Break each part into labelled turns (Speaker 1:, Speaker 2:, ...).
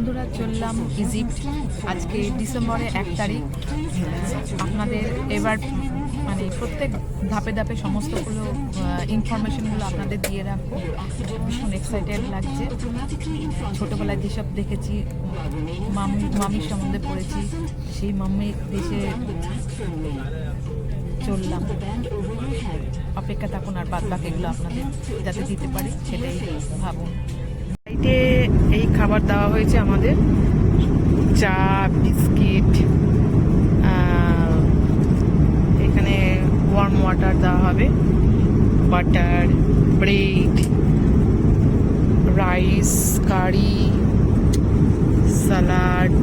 Speaker 1: বন্ধুরা, চললাম ইজিপ্ট। আজকে ডিসেম্বরের 1 তারিখ। আপনাদের এবার মানে প্রত্যেক ধাপে ধাপে সমস্তগুলো ইনফরমেশনগুলো আপনাদের দিয়ে রাখবো। ভীষণ এক্সাইটেড লাগছে। ছোটোবেলায় যেসব দেখেছি, মামির সম্বন্ধে পড়েছি, সেই মাম্মির দেশে চললাম। অপেক্ষা থাকুন, আর বাদ বাকিগুলো আপনাদের যাতে দিতে পারি সেটাই ভাবুন। সাইডে এই খাবার দেওয়া হয়েছে আমাদের, চা, বিস্কিট, এখানে ওয়ার্ম ওয়াটার দেওয়া হবে, বাটার, ব্রেড, রাইস, কারি, সালাড,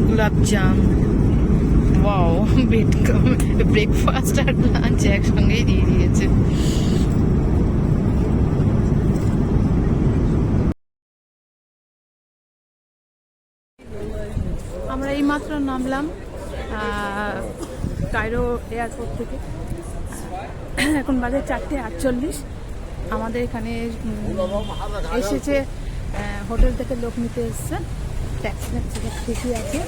Speaker 1: গোলাপজাম। ওয়াও, ব্রেকফাস্ট আর লাঞ্চ একসঙ্গেই দিয়ে দিয়েছে। আমরা এইমাত্র নামলাম কায়রো এয়ারপোর্ট থেকে। এখন বাজে 4:48। আমাদের এখানে এসেছে, হোটেল থেকে লোক নিতে এসছে, ট্যাক্সি ঠিকই আছে।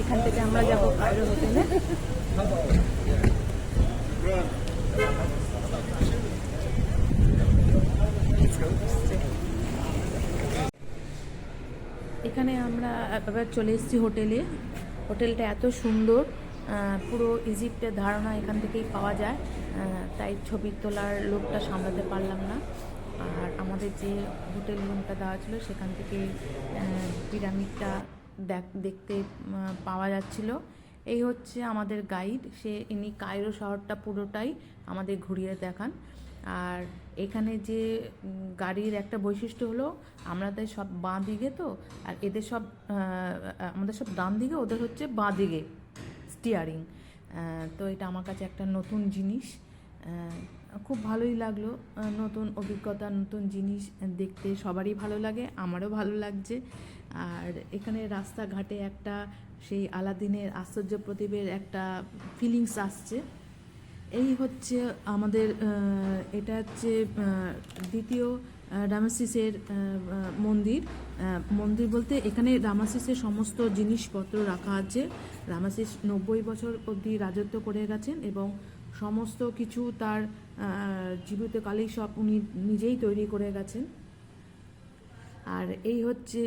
Speaker 1: এখান থেকে আমরা যাবো কায়রো হোটেলে। এখানে আমরা এবার চলে এসেছি হোটেলে। হোটেলটা এত সুন্দর, পুরো ইজিপ্টের ধারণা এখান থেকেই পাওয়া যায়, তাই ছবি তোলার লোকটা সামলাতে পারলাম না। আর আমাদের যে হোটেল রুমটা দেওয়া ছিল সেখান থেকে পিরামিডটা দেখতে পাওয়া যাচ্ছিল। এই হচ্ছে আমাদের গাইড, ইনি কায়রো শহরটা পুরোটাই আমাদের ঘুরিয়ে দেখান। আর এখানে যে গাড়ির একটা বৈশিষ্ট্য হলো, আমাদের সব বাঁ দিকে তো, আর এদের সব আমাদের সব ডান দিকে, ওদের হচ্ছে বাঁ দিকে স্টিয়ারিং। তো এটা আমার কাছে একটা নতুন জিনিস, খুব ভালোই লাগলো। নতুন অভিজ্ঞতা, নতুন জিনিস দেখতে সবারই ভালো লাগে, আমারও ভালো লাগছে। আর এখানে রাস্তাঘাটে একটা সেই আলাদিনের আশ্চর্য প্রদীপের একটা ফিলিংস আসছে। এই হচ্ছে আমাদের, এটা হচ্ছে দ্বিতীয় রামেসিসের মন্দির বলতে এখানে রামেসিসের সমস্ত জিনিসপত্র রাখা আছে। রামেসিস 90 বছর অবধি রাজত্ব করে গেছেন এবং সমস্ত কিছু তার জীবিতকালেই সব উনি নিজেই তৈরি করে গেছেন। আর এই হচ্ছে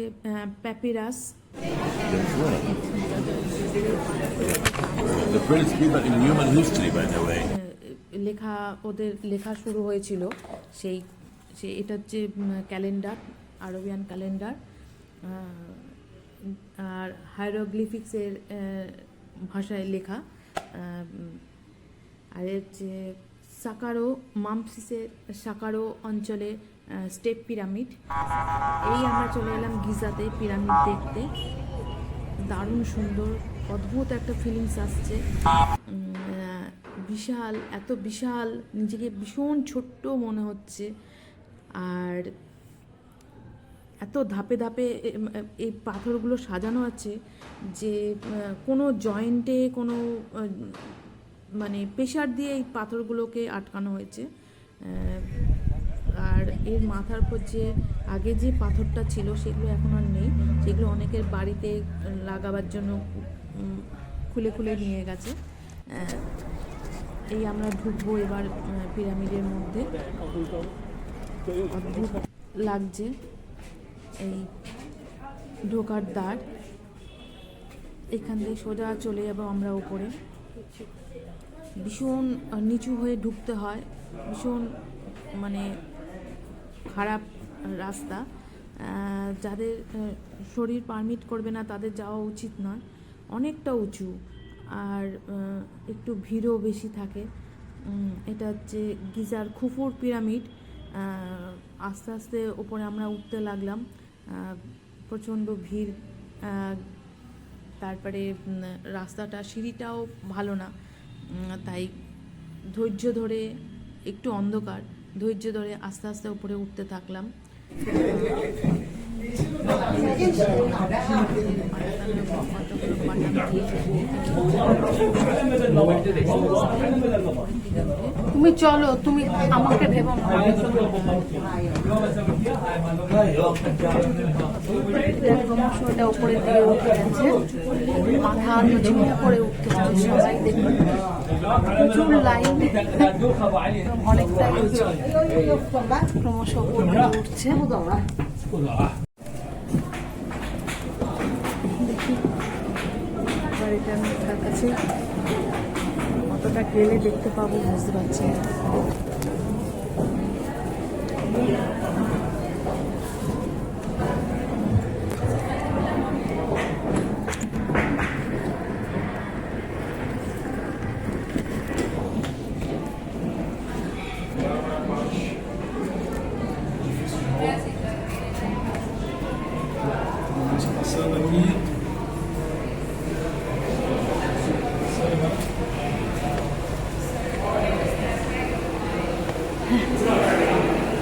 Speaker 1: প্যাপিরাস। লেখা, ওদের লেখা শুরু হয়েছিল এটা হচ্ছে ক্যালেন্ডার, আরবিয়ান ক্যালেন্ডার, আর হাইরোগ্লিফিক্সের ভাষায় লেখা। আর হচ্ছে মামসিসের সাকারো অঞ্চলে স্টেপ পিরামিড। এই আমরা চলে এলাম গিজাতে পিরামিড দেখতে। দারুণ সুন্দর, অদ্ভুত একটা ফিলিংস আসছে। বিশাল, এত বিশাল, নিজেকে ভীষণ ছোট্ট মনে হচ্ছে। আর এত ধাপে ধাপে এই পাথরগুলো সাজানো আছে যে কোনো জয়েন্টে কোনো মানে প্রেশার দিয়ে এই পাথরগুলোকে আটকানো হয়েছে। আর এর মাথার উপর যে আগে যে পাথরটা ছিল সেগুলো এখন আর নেই, সেগুলো অনেকের বাড়িতে লাগাবার জন্য খুলে খুলে নিয়ে গেছে। এই আমরা ঢুকবো এবার পিরামিডের মধ্যে। অদ্ভুত লাগছে এই ঢোকার দ্বার। এখান থেকে সোজা চলে যাবো আমরা উপরে। ভীষণ নিচু হয়ে ঢুকতে হয়, ভীষণ মানে খারাপ রাস্তা। যাদের শরীর পারমিট করবে না তাদের যাওয়া উচিত নয়, অনেকটা উঁচু আর একটু ভিড়ও বেশি থাকে। এটা হচ্ছে গিজার খুফুর পিরামিড। আস্তে আস্তে ওপরে আমরা উঠতে লাগলাম, প্রচণ্ড ভিড়। তারপরে রাস্তাটা, সিঁড়িটাও ভালো না, তাই ধৈর্য ধরে, একটু অন্ধকার, ধৈর্য ধরে আস্তে আস্তে উপরে উঠতে থাকলাম। তুমি চলো, তুমি আমাকে ভেবো না। এটা ক্রমশ এটা উপরের দিকে উঠে যাচ্ছে, মাথা ঝুঁকে করে উঠতে হচ্ছে সবাই। দেখুন প্রচুর লাইন, অনেকটাই ক্রমশ উপর দিকে উঠছে। দেখি বাড়িটা আমি তার কাছে অতটা গেলে দেখতে পাবো বুঝতে পারছি না।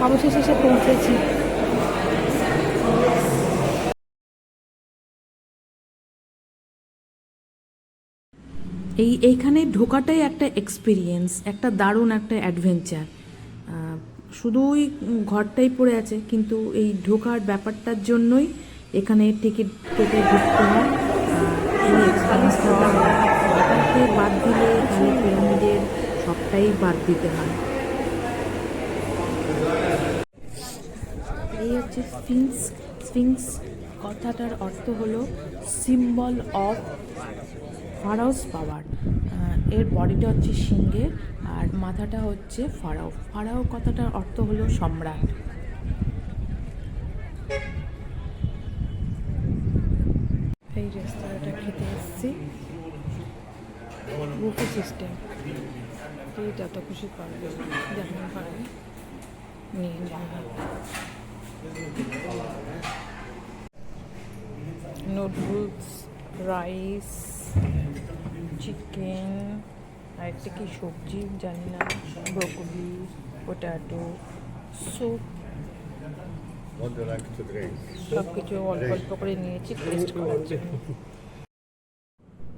Speaker 1: অবশেষে এসে পৌঁছেছি। এইখানে ঢোকাটাই একটা এক্সপিরিয়েন্স, একটা দারুণ একটা অ্যাডভেঞ্চার। শুধুই ঘরটাই পড়ে আছে, কিন্তু এই ঢোকার ব্যাপারটার জন্যই এখানে টিকিট কেটে ঢুকতে হয়। এই এক্সপিরিয়েন্সটা এটাকে বাদ দিলে তাহলে পিরামিডের সবটাই বাদ দিতে হয়। এই হচ্ছে স্ফিংস। স্ফিংস কথাটার অর্থ হলো সিম্বল অফ ফারাওস পাওয়ার। এর বডিটা হচ্ছে সিংহের আর মাথাটা হচ্ছে ফারাও। ফারাও কথাটার অর্থ হলো সম্রাট। এই রেস্তোরাঁটা খেতে এসেছি, বুফে সিস্টেম, যত খুশি পারবে যেমন পারবে নিয়ে যাবে। নুডলস, রাইস, চিকেন, আর একটা কি সবজি জানি না, ব্রোকলি, পোট্যাটো, স্যুপ, সব কিছু অল্প অল্প করে নিয়েছি টেস্ট করার জন্য।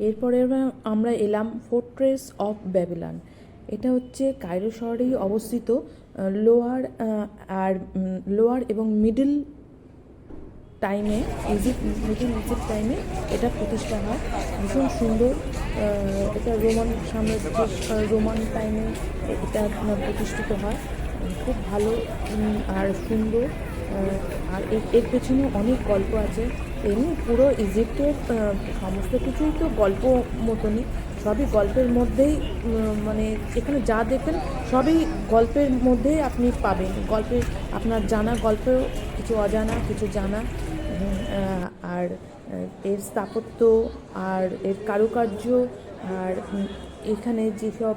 Speaker 1: এরপরে আমরা এলাম ফোর্ট্রেস অফ ব্যাবিলন। এটা হচ্ছে কায়রো শহরেই অবস্থিত। লোয়ার এবং মিডল টাইমে মিডল ইজিপ্ট টাইমে এটা প্রতিষ্ঠা হয়। ভীষণ সুন্দর। এটা রোমান টাইমে এটা প্রতিষ্ঠিত হয়। খুব ভালো আর সুন্দর। আর এর পেছনে অনেক গল্প আছে। এমনি পুরো ইজিপ্টের সমস্ত কিছুই তো গল্প মতনই, সবই গল্পের মধ্যেই, মানে এখানে যা দেখবেন সবই গল্পের মধ্যেই আপনি পাবেন। গল্পের আপনার জানা গল্প, কিছু অজানা, কিছু জানা। আর এর স্থাপত্য আর এর কারুকার্য আর এখানে যেসব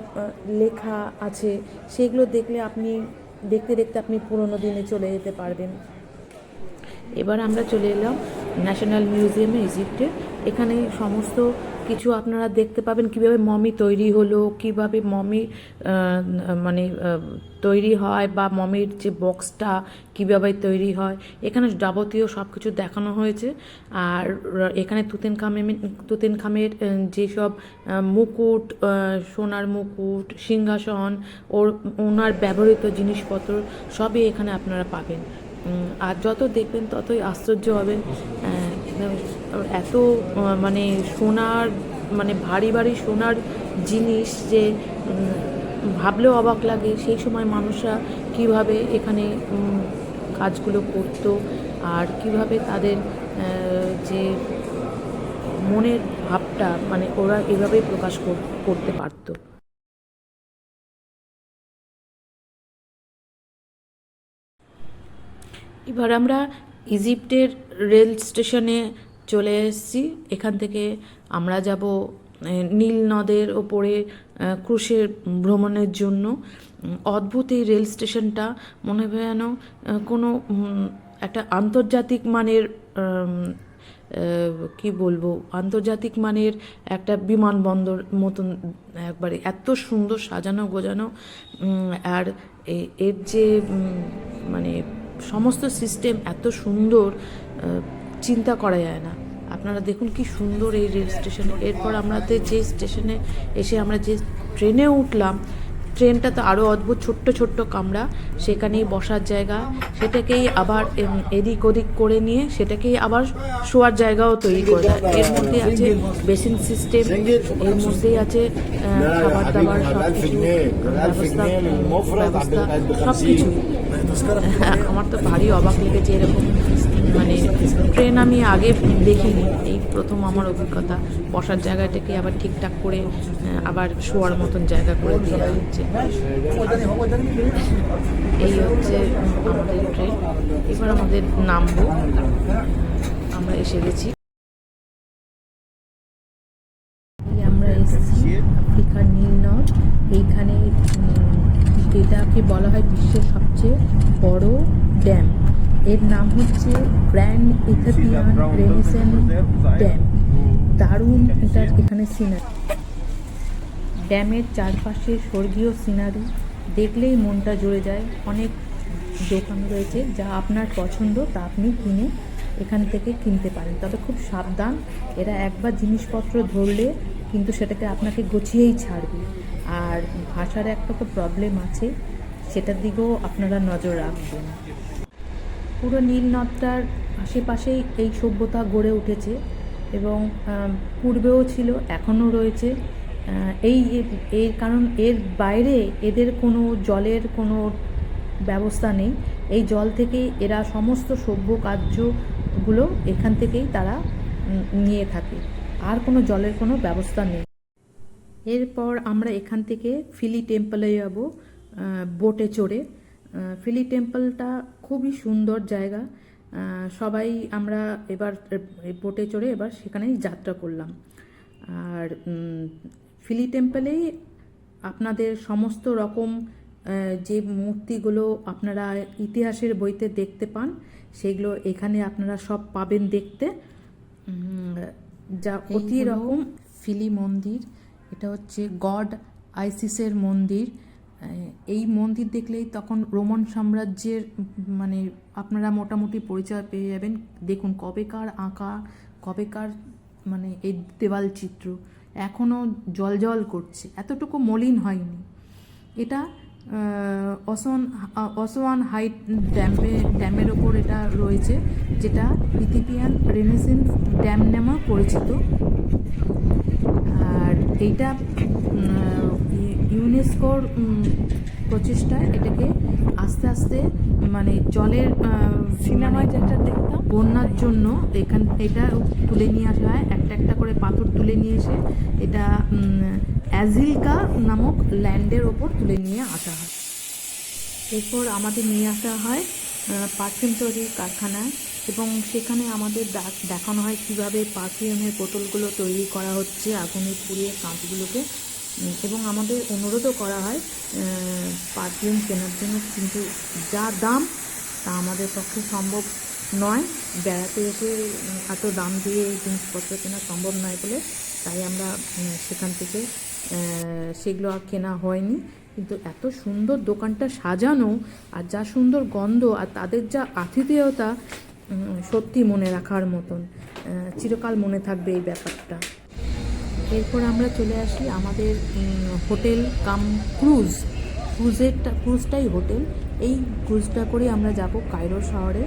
Speaker 1: লেখা আছে সেগুলো দেখলে আপনি দেখতে দেখতে আপনি পুরোনো দিনে চলে যেতে পারবেন। এবার আমরা চলে এলাম ন্যাশনাল মিউজিয়ামে ইজিপ্টের। এখানে সমস্ত কিছু আপনারা দেখতে পাবেন, কিভাবে মমি তৈরি হলো, কিভাবে মমি মানে তৈরি হয়, বা মমির যে বক্সটা কিভাবে তৈরি হয়, এখানে যাবতীয় সব কিছু দেখানো হয়েছে। আর এখানে তুতেনখামের যেসব মুকুট, সোনার মুকুট, সিংহাসন, ওনার ব্যবহৃত জিনিসপত্র সবই এখানে আপনারা পাবেন। আর যত দেখবেন ততই আশ্চর্য হবেন। এত মানে সোনার, মানে ভারী ভারী সোনার জিনিস যে ভাবলেও অবাক লাগে। সেই সময় মানুষরা কিভাবে এখানে কাজগুলো করত আর কিভাবে তাদের যে মনের ভাবটা, মানে ওরা এভাবেই প্রকাশ করতে পারতো। এবার আমরা ইজিপ্টের রেল স্টেশনে চলে এসেছি। এখান থেকে আমরা যাব নীল নদের ওপরে ক্রুশের ভ্রমণের জন্য। অদ্ভুত এই রেল স্টেশনটা, মনে হয় যেন কোনো একটা আন্তর্জাতিক মানের, কি বলবো, আন্তর্জাতিক মানের একটা বিমানবন্দর মতন। একবারে এত সুন্দর সাজানো গোজানো। আর এর যে মানে সমস্ত সিস্টেম এত সুন্দর, চিন্তা করা যায় না। আপনারা দেখুন কি সুন্দর এই রেল স্টেশন। এরপর আমাদের যে স্টেশনে এসে আমরা যে ট্রেনে উঠলাম ট্রেনটা তো আরও অদ্ভুত, ছোট্ট ছোট্ট কামরা, সেখানেই বসার জায়গা, সেটাকেই আবার এদিক ওদিক করে নিয়ে সেটাকেই আবার শোয়ার জায়গাও তৈরি করে দেয়। এর মধ্যে আছে বেসিন সিস্টেম, এর মধ্যেই আছে খাবার দাবার সব কিছু ব্যবস্থা সব কিছু। আমার তো ভারী অবাক লেগেছে, এরকম মানে ট্রেন আমি আগে দেখিনি, এই প্রথম আমার অভিজ্ঞতা। বসার জায়গাটাকে আবার ঠিকঠাক করে আবার শোয়ার মতন জায়গা করে দেওয়া হচ্ছে। এই হচ্ছে আমাদের ট্রেন। এবার আমাদের নামবো, আমরা এসে গেছি। আমরা এসেছি আফ্রিকার নীলনদ। এইখানে যেটাকে বলা হয় বিশ্বের সবচেয়ে বড় ড্যাম, এর নাম হচ্ছে গ্র্যান্ড ইথিওপিয়ান রেনেসান্স ড্যাম। দারুণ এটা এখানে সিনারি, ড্যামের চারপাশে স্বর্গীয় সিনারি দেখলেই মনটা জুড়ে যায়। অনেক দোকান রয়েছে, যা আপনার পছন্দ তা আপনি কিনে এখান থেকে কিনতে পারেন, তবে খুব সাবধান, এরা একবার জিনিসপত্র ধরলে কিন্তু সেটাকে আপনাকে গুছিয়েই ছাড়বে। আর ভাষার একটা তো প্রবলেম আছে, সেটার দিকেও আপনারা নজর রাখবেন। পুরো নীল নদটার আশেপাশেই এই সভ্যতা গড়ে উঠেছে এবং পূর্বেও ছিল, এখনও রয়েছে। এর কারণ এর বাইরে এদের কোনো জলের কোনো ব্যবস্থা নেই। এই জল থেকে এরা সমস্ত সভ্য কার্যগুলো এখান থেকেই তারা নিয়ে থাকে, আর কোনো জলের কোনো ব্যবস্থা নেই। এরপর আমরা এখান থেকে ফিলি টেম্পলে যাব বোটে চড়ে। ফিলি টেম্পলটা খুবই সুন্দর জায়গা। সবাই আমরা এবার বোটে চড়ে এবার সেখানেই যাত্রা করলাম। আর ফিলি টেম্পলেই আপনাদের সমস্ত রকম যে মূর্তিগুলো আপনারা ইতিহাসের বইতে দেখতে পান, সেগুলো এখানে আপনারা সব পাবেন দেখতে। যা অতি রকম ফিলি মন্দির, এটা হচ্ছে গড আইসিসের মন্দির। এই মন্দির দেখলেই তখন রোমান সাম্রাজ্যের মানে আপনারা মোটামুটি পরিচয় পেয়ে যাবেন। দেখুন কবেকার আঁকা, কবেকার মানে এই দেওয়াল চিত্র এখনও জল করছে, এতটুকু মলিন হয়নি। এটা অসওয়ান হাইট ড্যামের ওপর এটা রয়েছে, যেটা ইথিওপিয়ান রেনেসান্স ড্যাম নামে পরিচিত। আর এইটা ইউনেস্কোর প্রচেষ্টায় এটাকে আস্তে আস্তে মানে জলের সিনেমায় যেটা দেখতাম বন্যার জন্য এটা তুলে নিয়ে আসা হয়, একটা একটা করে পাথর তুলে নিয়ে এসে এটা অ্যাজিলকা নামক ল্যান্ডের ওপর তুলে নিয়ে আসা হয়। এরপর আমাদের নিয়ে আসা হয় পারফিউম তৈরির কারখানায়, এবং সেখানে আমাদের দেখানো হয় কীভাবে পারফিউমের বোতলগুলো তৈরি করা হচ্ছে আগুনে পুড়িয়ে কাঁচগুলোকে, এবং আমাদের অনুরোধও করা হয় পারফিউম কেনার জন্য, কিন্তু যা দাম তা আমাদের পক্ষে সম্ভব নয়। বেড়াতে এসে এত দাম দিয়ে এই জিনিসপত্র কেনা সম্ভব নয় বলে তাই আমরা সেখান থেকে সেগুলো আর কেনা হয়নি। কিন্তু এত সুন্দর দোকানটা সাজানো, আর যা সুন্দর গন্ধ, আর তাদের যা আতিথেয়তা, সত্যি মনে রাখার মতন, চিরকাল মনে থাকবে এই ব্যাপারটা। এরপর আমরা চলে আসি আমাদের হোটেল কাম ক্রুজটাই হোটেল। এই ক্রুজটা করে আমরা যাব কায়রো শহরে,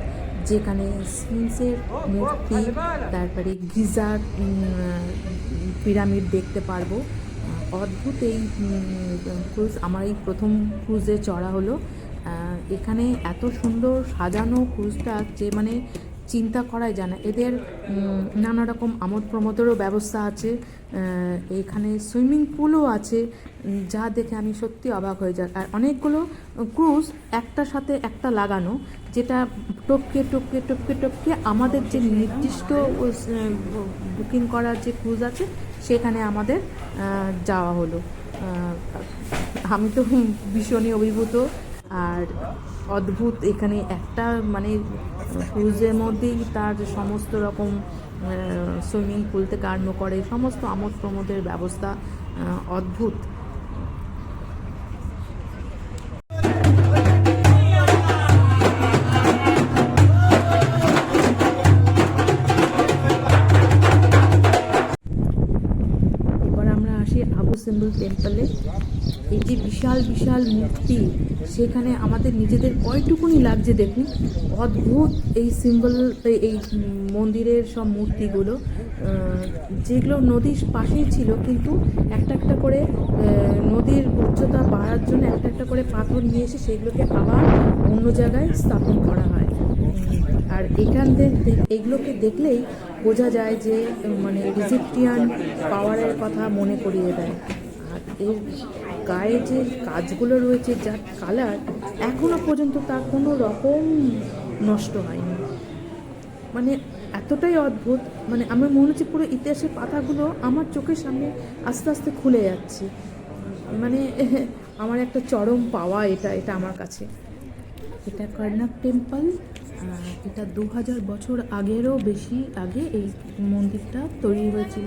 Speaker 1: যেখানে স্ফিংসের মূর্তি, তারপরে গিজার পিরামিড দেখতে পারবো। অদ্ভুত এই ক্রুজ, আমার এই প্রথম ক্রুজে চড়া হলো। এখানে এত সুন্দর সাজানো ক্রুজটা যে মানে চিন্তা করাই যায় না। এদের নানা রকম আমোদ প্রমোদেরও ব্যবস্থা আছে, এখানে সুইমিং পুলও আছে, যা দেখে আমি সত্যি অবাক হয়ে যাই। আর অনেকগুলো ক্রুজ একটার সাথে একটা লাগানো, যেটা টপকে টপকে টপকে টপকে আমাদের যে নির্দিষ্ট বুকিং করার যে ক্রুজ আছে সেখানে আমাদের যাওয়া হলো। আমি তো ভীষণই অভিভূত আর অদ্ভুত। এখানে একটা মানে ক্রুজের মধ্যেই তার সমস্ত রকম সুইমিং পুল থেকে আরম্ভ করে সমস্ত আমোদ প্রমোদের ব্যবস্থা, অদ্ভুত। এবার আমরা আসি আবু সিম্বল টেম্পলে। এই যে বিশাল বিশাল মূর্তি, সেখানে আমাদের নিজেদের কয়টুকুনি লাগছে দেখুন। অদ্ভুত এই সিম্বল, এই মন্দিরের সব মূর্তিগুলো, যেগুলো নদীর পাশেই ছিল, কিন্তু একটা একটা করে নদীর উচ্চতা বাড়ার জন্য একটা একটা করে পাথর নিয়ে এসে সেগুলোকে আবার অন্য জায়গায় স্থাপন করা হয়। আর এখান থেকে এগুলোকে দেখলেই বোঝা যায় যে মানে ইজিপ্টিয়ান পাওয়ারের কথা মনে করিয়ে দেয়। আর এর গায়ে যে কাজগুলো রয়েছে, যার কালার এখনো পর্যন্ত তার কোনো রকম নষ্ট হয়নি, মানে এতটাই অদ্ভুত। মানে আমার মনে হচ্ছে পুরো ইতিহাসের পাতাগুলো আমার চোখের সামনে আস্তে আস্তে খুলে যাচ্ছে। মানে আমার একটা চরম পাওয়া এটা আমার কাছে। এটা কার্নাক টেম্পল। এটা 2000 বছর আগেরও বেশি আগে এই মন্দিরটা তৈরি হয়েছিল।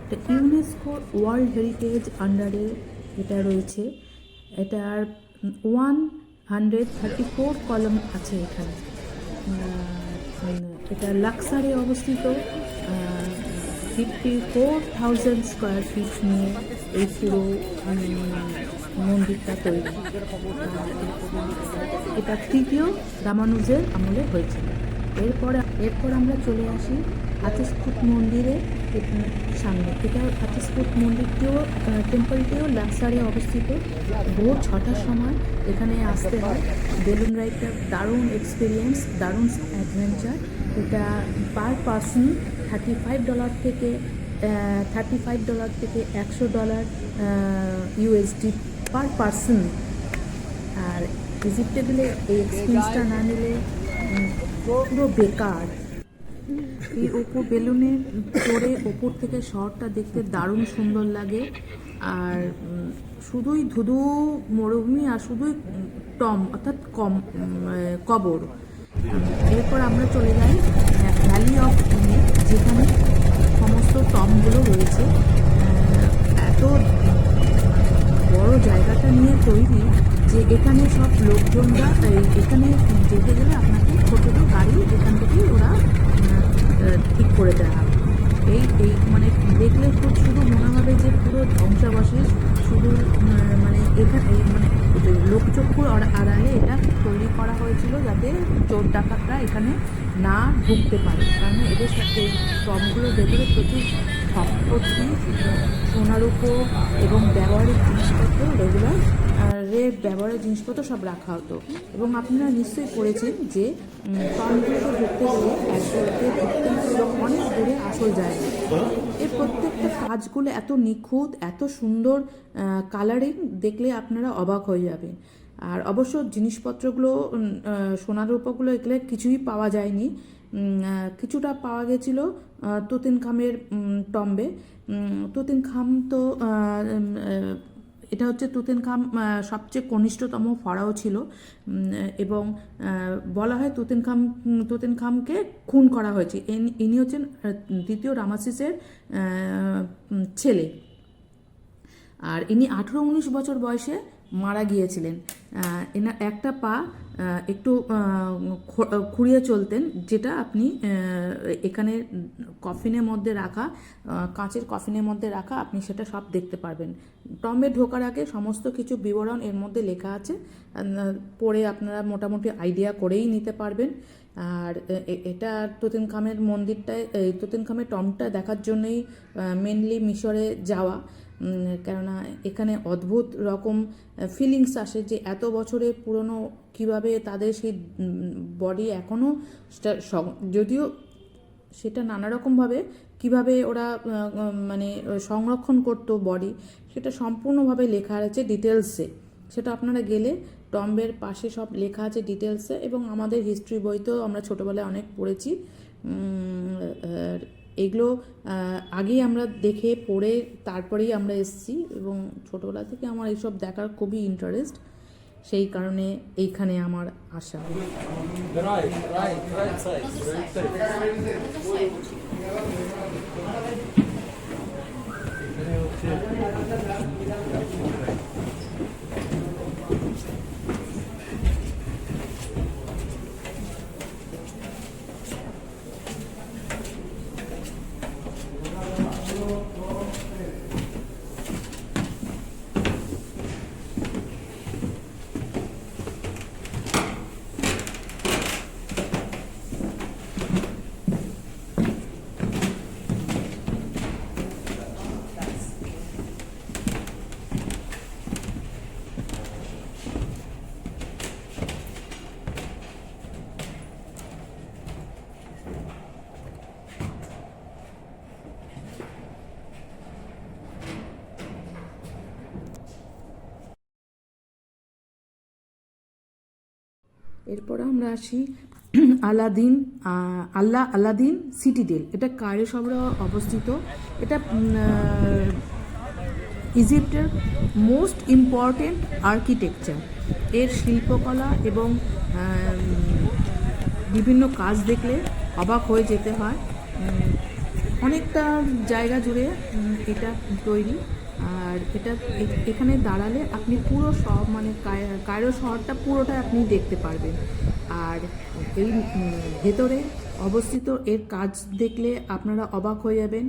Speaker 1: এটা ইউনেস্কো ওয়ার্ল্ড হেরিটেজ আন্ডারে এটা রয়েছে। এটার 134 কলাম আছে এখানে। এটা লাক্সারে অবস্থিত। 54,000 স্কোয়ার ফিট নিয়ে এই পুরো মন্দিরটা তৈরি। এটা তৃতীয় রামানুজের আমলে হয়েছিল। এরপর আমরা চলে আসি হাতিসপুত মন্দিরে সামনে। এটা হাতিসপুত মন্দিরটিও, টেম্পলটিও লাক্সারে অবস্থিত। ভোর 6টার সময় এখানে আসতে হয়। বেলুন রাইডটা দারুণ এক্সপিরিয়েন্স, দারুণ অ্যাডভেঞ্চার। এটা পার পার্সন $35 থেকে $100 ইউএসডি পার পার্সন। আর ইজিপ্টে গেলে এই এক্সপিরিয়েন্সটা না নিলে পুরো বেকার। এই ওপর বেলুনে চড়ে ওপর থেকে শহরটা দেখতে দারুণ সুন্দর লাগে। আর শুধুই ধুধু মরুভূমি আর শুধুই টম, অর্থাৎ কবর। এরপর আমরা চলে যাই ভ্যালি অফ ইমে, যেখানে সমস্ত টমগুলো রয়েছে। এত বড় জায়গাটা নিয়ে তৈরি যে এখানে সব লোকজনরা, এখানে যেতে গেলে আপনাকে ছোটো গাড়ি এখান থেকেই ওরা ঠিক করে দেওয়া হবে। এই মানে দেখলে তো শুধু মনে হবে যে পুরো ধ্বংসাবশেষ, শুধু মানে এখানে মানে লোকচক্ষুর আড়ালে এটা তৈরি করা হয়েছিল যাতে চোর ডাকাতরা এখানে না ঢুকতে পারে। কারণ এদের সাথে এই টমগুলোর ভেতরে প্রচুর সম্পত্তি, সোনারূপো এবং ব্যবহারিক জিনিসপত্র, রেগুলার ব্যবহারের জিনিসপত্র সব রাখা হতো। এবং আপনারা নিশ্চয়ই পড়েছেন যে টমগুলোকে ঢুকতে গেলে একজনকে ঢুকতে এবং অনেক দূরে আসল জায়গা। এই প্রত্যেকটা কাজগুলো এত নিখুঁত, এত সুন্দর কালারিং, দেখলে আপনারা অবাক হয়ে যাবেন। আর অবশ্য জিনিসপত্রগুলো, সোনারূপগুলো এগুলো কিছুই পাওয়া যায়নি। কিছুটা পাওয়া গেছিল তুতেনখামের টম্বে। তুতেনখাম তো এটা হচ্ছে তুতেনখাম সবচেয়ে কনিষ্ঠতম ফারাও ছিল, এবং বলা হয় তুতেনখামকে খুন করা হয়েছে। ইনি হচ্ছেন দ্বিতীয় রামাসিসের ছেলে। আর ইনি 18-19 বছর বয়সে মারা গিয়েছিলেন। এনার একটা পা একটু খুঁড়িয়ে চলতেন, যেটা আপনি এখানে কফিনের মধ্যে রাখা, কাঁচের কফিনের মধ্যে রাখা, আপনি সেটা সব দেখতে পারবেন। টম্বে ঢোকার আগে সমস্ত কিছু বিবরণ এর মধ্যে লেখা আছে, পড়ে আপনারা মোটামুটি আইডিয়া করেই নিতে পারবেন। আর এটা তুতেনখামের মন্দিরটায়, তুতেনখামের টম্বটা দেখার জন্যই মেনলি মিশরে যাওয়া। কেননা এখানে অদ্ভুত রকম ফিলিংস আসে যে এত বছরের পুরনো কিভাবে তাদের সেই বডি এখনও, যদিও সেটা নানা রকমভাবে কীভাবে ওরা মানে সংরক্ষণ করতো বডি, সেটা সম্পূর্ণভাবে লেখা আছে ডিটেলসে। সেটা আপনারা গেলে টম্বের পাশে সব লেখা আছে ডিটেলসে, এবং আমাদের হিস্ট্রি বইতেও আমরা ছোটোবেলায় অনেক পড়েছি। এগুলো আগেই আমরা দেখে পড়ে তারপরেই আমরা এসেছি, এবং ছোটোবেলা থেকে আমার এইসব দেখার খুবই ইন্টারেস্ট, সেই কারণে এইখানে আমার আসা। এরপর আমরা আসি আলাদিন সিটিডেল। এটা কায়রো শহরে অবস্থিত। এটা ইজিপ্টের মোস্ট ইম্পর্টেন্ট আর্কিটেকচার। এর শিল্পকলা এবং বিভিন্ন কাজ দেখলে অবাক হয়ে যেতে হয়। অনেকটা জায়গা জুড়ে এটা তৈরি, আর এটা এখানে দাঁড়ালে আপনি পুরো সব মানে কায়রো শহরটা পুরোটা আপনি দেখতে পারবেন। আর এই ভেতরে অবস্থিত এর কাজ দেখলে আপনারা অবাক হয়ে যাবেন।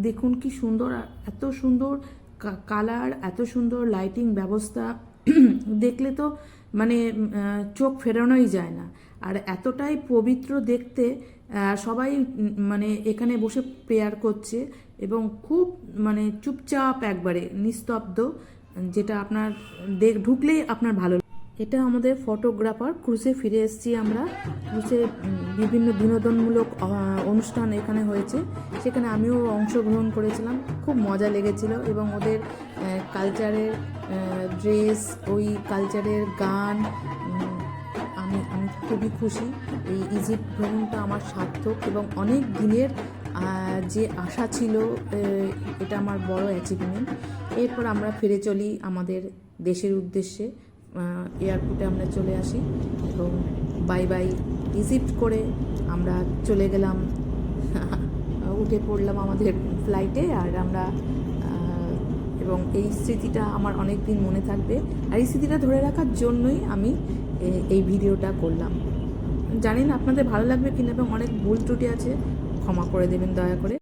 Speaker 1: দেখুন কি সুন্দর, এত সুন্দর কালার, এত সুন্দর লাইটিং ব্যবস্থা দেখলে তো মানে চোখ ফেরানোই যায় না। আর এতটাই পবিত্র দেখতে, সবাই মানে এখানে বসে প্রেয়ার করছে এবং খুব মানে চুপচাপ একবারে নিস্তব্ধ, যেটা আপনার ঢুকলেই আপনার ভালো। এটা আমাদের ফটোগ্রাফার। ক্রুজে ফিরে এসেছি আমরা। ক্রুজে বিভিন্ন বিনোদনমূলক অনুষ্ঠান এখানে হয়েছে, সেখানে আমিও অংশগ্রহণ করেছিলাম। খুব মজা লেগেছিল এবং ওদের কালচারের ড্রেস, ওই কালচারের গান, আমি খুবই খুশি। এই ইজিপ্ট ভ্রমণটা আমার সার্থক এবং অনেক দিনের যে আশা ছিল, এটা আমার বড় অ্যাচিভমেন্ট। এরপর আমরা ফিরে চলি আমাদের দেশের উদ্দেশ্যে। এয়ারপোর্টে আমরা চলে আসি এবং বাই বাই ইজিপ্ট করে আমরা চলে গেলাম, উঠে পড়লাম আমাদের ফ্লাইটে। আর আমরা এবং এই স্মৃতিটা আমার অনেক দিন মনে থাকবে। আর এই স্মৃতিটা ধরে রাখার জন্যই আমি এই ভিডিওটা করলাম। জানি না আপনাদের ভালো লাগবে কিনা এবং অনেক ভুল ত্রুটি আছে, ক্ষমা করে দেবেন দয়া করে।